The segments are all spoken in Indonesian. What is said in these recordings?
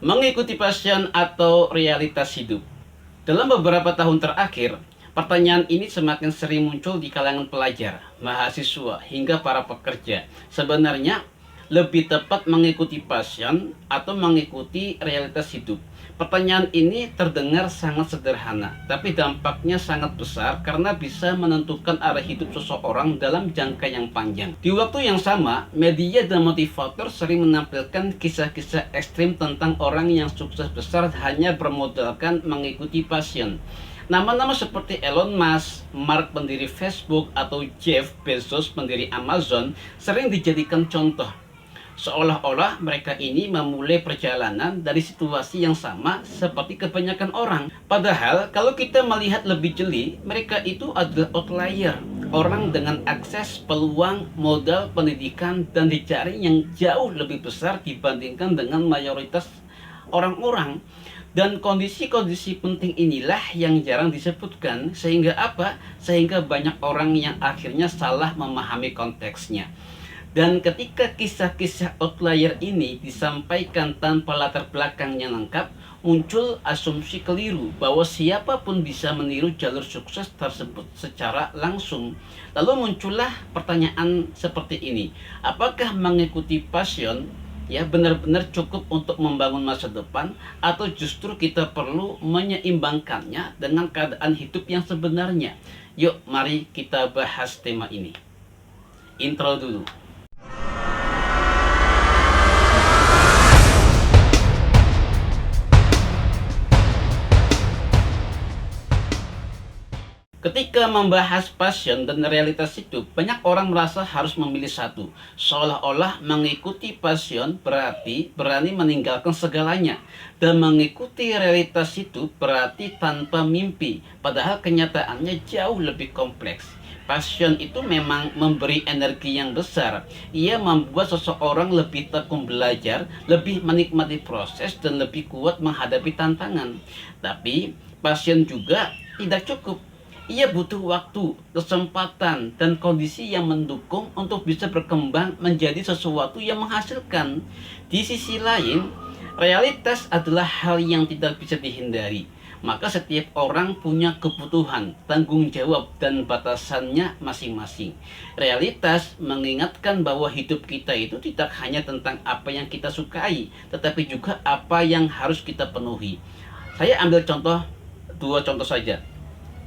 Mengikuti passion atau realitas hidup. Dalam beberapa tahun terakhir, pertanyaan ini semakin sering muncul di kalangan pelajar, mahasiswa, hingga para pekerja. Sebenarnya, lebih tepat mengikuti passion atau mengikuti realitas hidup. Pertanyaan ini terdengar sangat sederhana, tapi dampaknya sangat besar karena bisa menentukan arah hidup seseorang dalam jangka yang panjang. Di waktu yang sama, media dan motivator sering menampilkan kisah-kisah ekstrim tentang orang yang sukses besar hanya bermodalkan mengikuti passion. Nama-nama seperti Elon Musk, Mark pendiri Facebook, atau Jeff Bezos pendiri Amazon sering dijadikan contoh. Seolah-olah mereka ini memulai perjalanan dari situasi yang sama seperti kebanyakan orang. Padahal kalau kita melihat lebih jeli, mereka itu adalah outlier. Orang dengan akses, peluang, modal, pendidikan, dan jejaring yang jauh lebih besar dibandingkan dengan mayoritas orang-orang. Dan kondisi-kondisi penting inilah yang jarang disebutkan. Sehingga apa? Sehingga banyak orang yang akhirnya salah memahami konteksnya. Dan ketika kisah-kisah outlier ini disampaikan tanpa latar belakang yang lengkap, muncul asumsi keliru bahwa siapapun bisa meniru jalur sukses tersebut secara langsung. Lalu muncullah pertanyaan seperti ini, apakah mengikuti passion benar-benar cukup untuk membangun masa depan, atau justru kita perlu menyeimbangkannya dengan keadaan hidup yang sebenarnya? Yuk, mari kita bahas tema ini. Intro dulu. Ketika membahas passion dan realitas hidup, banyak orang merasa harus memilih satu. Seolah-olah mengikuti passion berarti berani meninggalkan segalanya. Dan mengikuti realitas hidup berarti tanpa mimpi. Padahal kenyataannya jauh lebih kompleks. Passion itu memang memberi energi yang besar. Ia membuat seseorang lebih tekun belajar, lebih menikmati proses, dan lebih kuat menghadapi tantangan. Tapi passion juga tidak cukup. Ia butuh waktu, kesempatan, dan kondisi yang mendukung untuk bisa berkembang menjadi sesuatu yang menghasilkan. Di sisi lain, realitas adalah hal yang tidak bisa dihindari. Maka setiap orang punya kebutuhan, tanggung jawab, dan batasannya masing-masing. Realitas mengingatkan bahwa hidup kita itu tidak hanya tentang apa yang kita sukai, tetapi juga apa yang harus kita penuhi. Saya ambil dua contoh saja.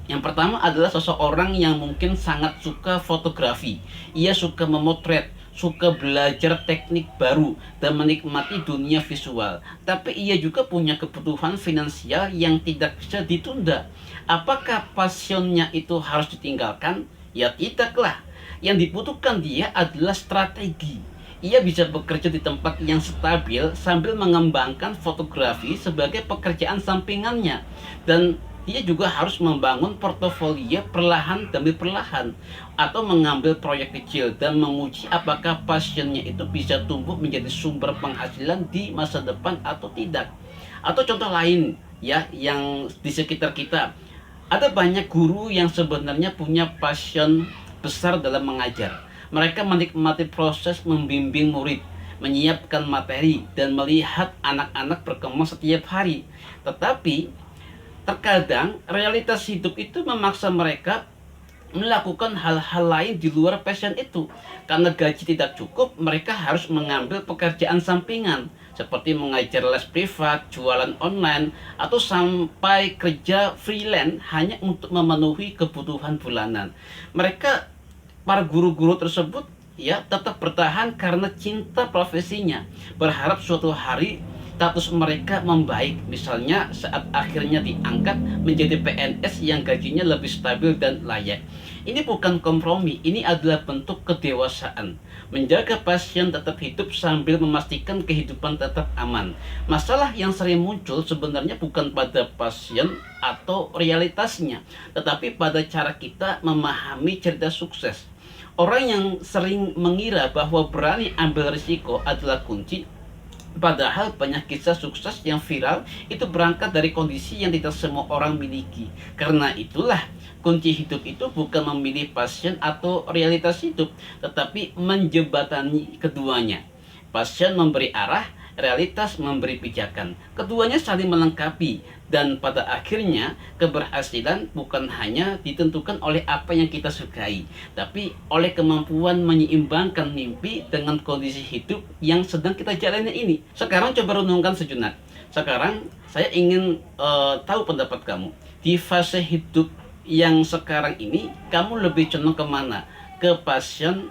Yang pertama adalah seseorang yang mungkin sangat suka fotografi. Ia suka memotret, suka belajar teknik baru, dan menikmati dunia visual. Tapi ia juga punya kebutuhan finansial yang tidak bisa ditunda. Apakah passionnya itu harus ditinggalkan? Ya tidaklah. Yang dibutuhkan dia adalah strategi. Ia bisa bekerja di tempat yang stabil sambil mengembangkan fotografi sebagai pekerjaan sampingannya. Dan ia juga harus membangun portofolio perlahan demi perlahan, atau mengambil proyek kecil dan menguji apakah passionnya itu bisa tumbuh menjadi sumber penghasilan di masa depan atau tidak. Atau contoh lain yang di sekitar kita, ada banyak guru yang sebenarnya punya passion besar dalam mengajar. Mereka menikmati proses membimbing murid, menyiapkan materi, dan melihat anak-anak berkembang setiap hari. Tetapi terkadang realitas hidup itu memaksa mereka melakukan hal-hal lain di luar passion itu. Karena gaji tidak cukup, mereka harus mengambil pekerjaan sampingan seperti mengajar les privat, jualan online, atau sampai kerja freelance hanya untuk memenuhi kebutuhan bulanan. Para guru-guru tersebut tetap bertahan karena cinta profesinya, berharap suatu hari status mereka membaik, misalnya saat akhirnya diangkat menjadi PNS yang gajinya lebih stabil dan layak. Ini bukan kompromi, ini adalah bentuk kedewasaan. Menjaga passion tetap hidup sambil memastikan kehidupan tetap aman. Masalah yang sering muncul sebenarnya bukan pada passion atau realitasnya, tetapi pada cara kita memahami cerita sukses. Orang yang sering mengira bahwa berani ambil risiko adalah kunci, padahal banyak kisah sukses yang viral itu berangkat dari kondisi yang tidak semua orang miliki. Karena itulah, kunci hidup itu bukan memilih passion atau realitas hidup, tetapi menjembatani keduanya. Passion memberi arah, realitas memberi pijakan. Keduanya saling melengkapi, dan pada akhirnya keberhasilan bukan hanya ditentukan oleh apa yang kita sukai, tapi oleh kemampuan menyeimbangkan mimpi dengan kondisi hidup yang sedang kita jalani ini. Sekarang coba renungkan sejenak. Sekarang saya ingin tahu pendapat kamu. Di fase hidup yang sekarang ini, kamu lebih condong kemana? Ke passion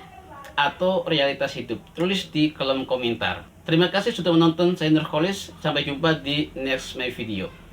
atau realitas hidup? Tulis di kolom komentar. Terima kasih sudah menonton. Saya Nurholis. Sampai jumpa di next my video.